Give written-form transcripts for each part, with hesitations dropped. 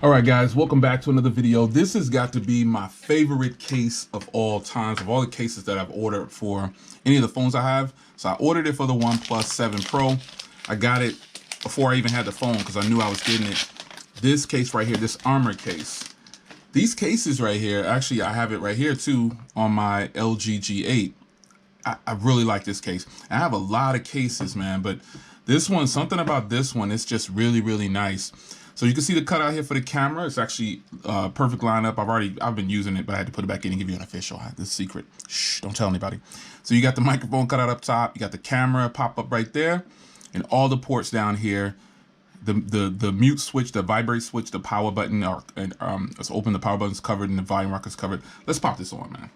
All right, guys, welcome back to another video. This has got to be my favorite case of all times, of all the cases that I've ordered for any of the phones I have. So I ordered it for the OnePlus 7 Pro. I got it before I even had the phone because I knew I was getting it. This case right here, this armor case. These cases right here, actually, I have it right here too on my LG G8. I really like this case. I have a lot of cases, man, but this one, something about this one, it's just really, really nice. So you can see the cutout here for the camera. It's actually perfect lineup. I've been using it, but I had to put it back in and give you an official. This is secret. Shh, don't tell anybody. So you got the microphone cutout up top. You got the camera pop up right there, and all the ports down here. The mute switch, the vibrate switch, the power button, let's open the power button's covered and the volume rocker's covered. Let's pop this on, man.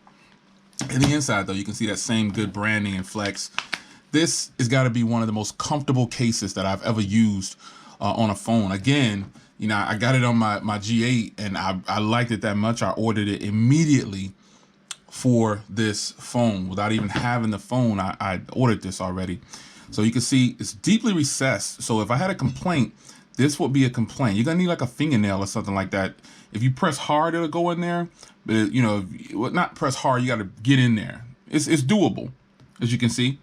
In the inside, though, you can see that same good branding and flex. This has got to be one of the most comfortable cases that I've ever used on a phone. Again, you know, I got it on my G8 and I liked it that much. I ordered it immediately for this phone without even having the phone. I ordered this already. So you can see it's deeply recessed. So if I had a complaint, this would be a complaint. You're gonna need like a fingernail or something like that. If you press hard, it'll go in there. But you know, not press hard, you gotta get in there. It's doable, as you can see.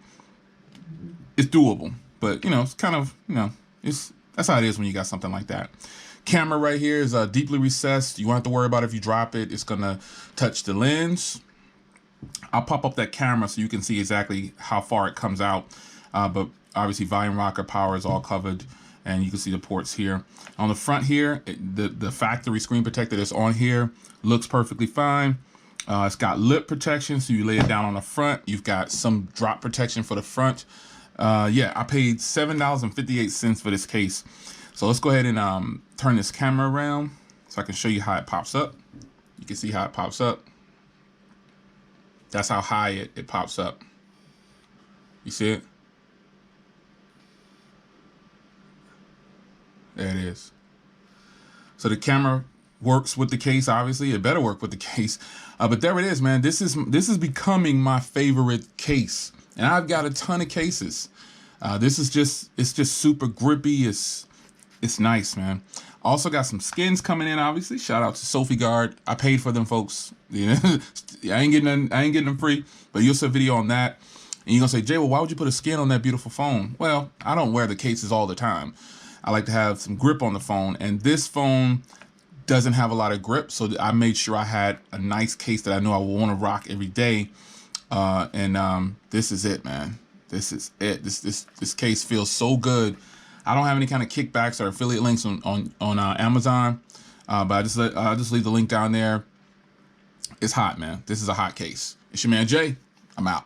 It's doable, but you know, it's kind of, you know, that's how it is when you got something like that. Camera right here is deeply recessed. You won't have to worry about if you drop it, it's gonna touch the lens. I'll pop up that camera so you can see exactly how far it comes out. But obviously volume rocker power is all covered, and you can see the ports here. On the front here, the factory screen protector that's on here looks perfectly fine. It's got lip protection, so you lay it down on the front. You've got some drop protection for the front. Yeah, I paid $7.58 for this case. So let's go ahead and turn this camera around so I can show you how it pops up. You can see how it pops up. That's how high it pops up. You see it? There it is. So the camera works with the case. Obviously, it better work with the case. But there it is, man. This is becoming my favorite case, and I've got a ton of cases. This is it's just super grippy. It's nice, man. Also got some skins coming in. Obviously, shout out to Sophie Guard. I paid for them, folks. You know, I ain't getting them free. But you'll see a video on that, and you're gonna say, Jay, well, why would you put a skin on that beautiful phone? Well, I don't wear the cases all the time. I like to have some grip on the phone, and this phone doesn't have a lot of grip, so I made sure I had a nice case that I know I will want to rock every day. This is it, man. This is it. This case feels so good. I don't have any kind of kickbacks or affiliate links on Amazon, but I just leave the link down there. It's hot, man. This is a hot case. It's your man Jay. I'm out.